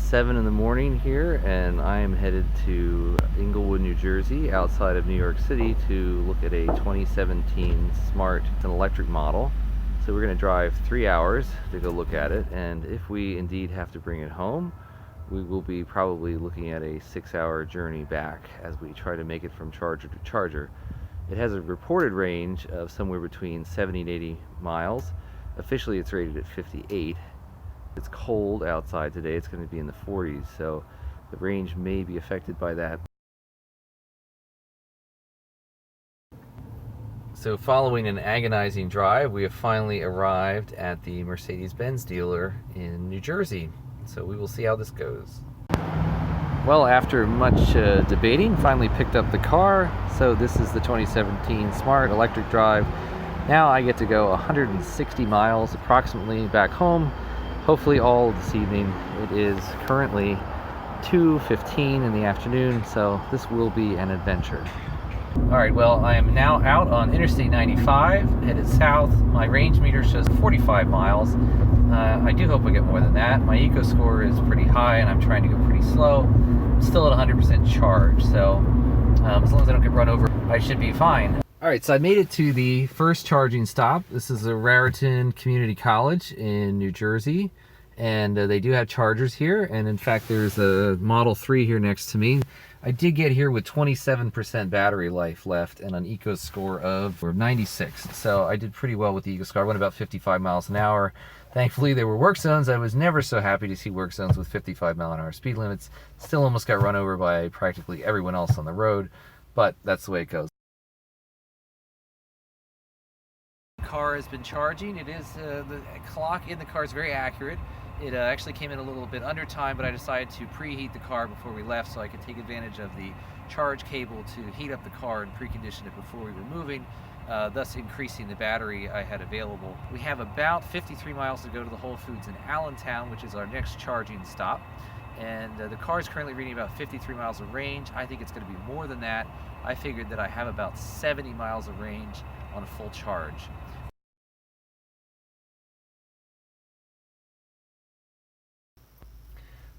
7 in the morning here, and I am headed to Englewood, New Jersey, outside of New York City, to look at a 2017 Smart. It's an electric model. So we're going to drive 3 hours to go look at it, and if we indeed have to bring it home, we will be probably looking at a 6-hour journey back as we try to make it from charger to charger. It has a reported range of somewhere between 70 and 80 miles. Officially it's rated at 58. It's cold outside today. It's going to be in the 40s, so the range may be affected by that. So following an agonizing drive, we have finally arrived at the Mercedes-Benz dealer in New Jersey. So we will see how this goes. Well, after much debating, finally picked up the car. So this is the 2017 Smart electric drive. Now I get to go 160 miles approximately back home, hopefully all this evening. It is currently 2:15 in the afternoon, so this will be an adventure. Alright, well, I am now out on Interstate 95, headed south. My range meter shows 45 miles. I do hope I get more than that. My eco score is pretty high and I'm trying to go pretty slow. I'm still at 100% charge, so as long as I don't get run over, I should be fine. Alright, so I made it to the first charging stop. This is a Raritan Community College in New Jersey, and they do have chargers here, and in fact there's a Model 3 here next to me. I did get here with 27% battery life left and an eco score of 96, so I did pretty well with the eco score. I went about 55 miles an hour. Thankfully there were work zones. I was never so happy to see work zones with 55 mile an hour speed limits. Still almost got run over by practically everyone else on the road, but that's the way it goes. The car has been charging. It is the clock in the car is very accurate. It actually came in a little bit under time, but I decided to preheat the car before we left so I could take advantage of the charge cable to heat up the car and precondition it before we were moving, thus increasing the battery I had available. We have about 53 miles to go to the Whole Foods in Allentown, which is our next charging stop. And the car is currently reading about 53 miles of range. I think it's going to be more than that. I figured that I have about 70 miles of range on a full charge.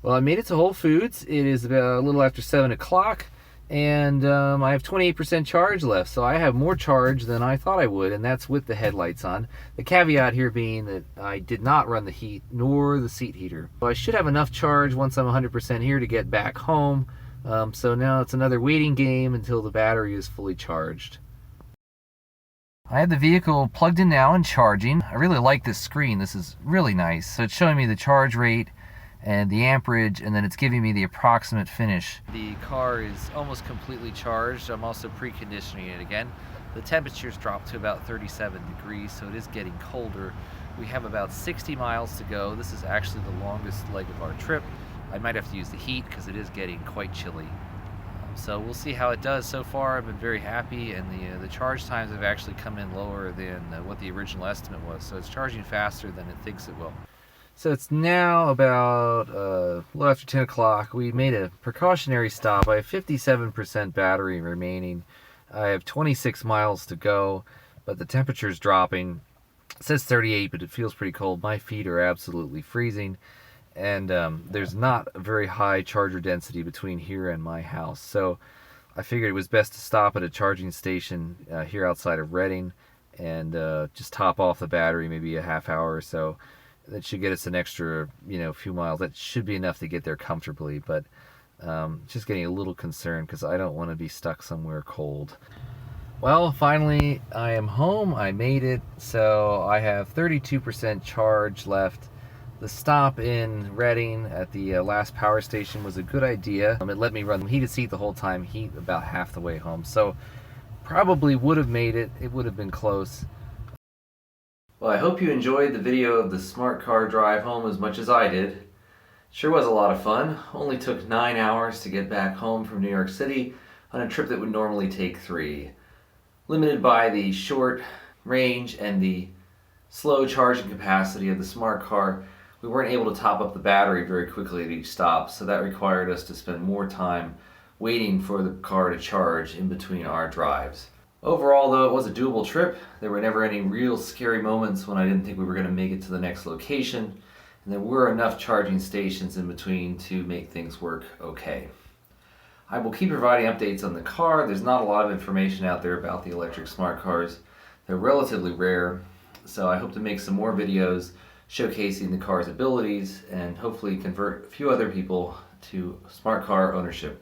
Well, I made it to Whole Foods. It is about a little after 7 o'clock, and I have 28% charge left, so I have more charge than I thought I would, and that's with the headlights on. The caveat here being that I did not run the heat nor the seat heater. So I should have enough charge once I'm 100% here to get back home, so now it's another waiting game until the battery is fully charged. I have the vehicle plugged in now and charging. I really like this screen. This is really nice. So it's showing me the charge rate and the amperage, and then it's giving me the approximate finish. The car is almost completely charged. I'm also preconditioning it again. The temperature's dropped to about 37 degrees, so it is getting colder. We have about 60 miles to go. This is actually the longest leg of our trip. I might have to use the heat because it is getting quite chilly. So we'll see how it does. So far I've been very happy, and the charge times have actually come in lower than what the original estimate was. So it's charging faster than it thinks it will. So it's now about a little after 10 o'clock. We made a precautionary stop. I have 57% battery remaining. I have 26 miles to go, but the temperature's dropping. It says 38, but it feels pretty cold. My feet are absolutely freezing, and there's not a very high charger density between here and my house. So I figured it was best to stop at a charging station here outside of Reading and just top off the battery maybe a half hour or so. That should get us an extra, few miles. That should be enough to get there comfortably, but just getting a little concerned because I don't want to be stuck somewhere cold. Well, finally, I am home. I made it. So I have 32% charge left. The stop in Reading at the last power station was a good idea. It let me run the heated seat the whole time, heat about half the way home. So probably would have made it. It would have been close. Well, I hope you enjoyed the video of the smart car drive home as much as I did. Sure was a lot of fun. Only took 9 hours to get back home from New York City on a trip that would normally take 3. Limited by the short range and the slow charging capacity of the smart car, we weren't able to top up the battery very quickly at each stop, so that required us to spend more time waiting for the car to charge in between our drives. Overall, though, it was a doable trip. There were never any real scary moments when I didn't think we were going to make it to the next location. and there were enough charging stations in between to make things work okay. I will keep providing updates on the car. There's not a lot of information out there about the electric smart cars. They're relatively rare, so I hope to make some more videos showcasing the car's abilities and hopefully convert a few other people to smart car ownership.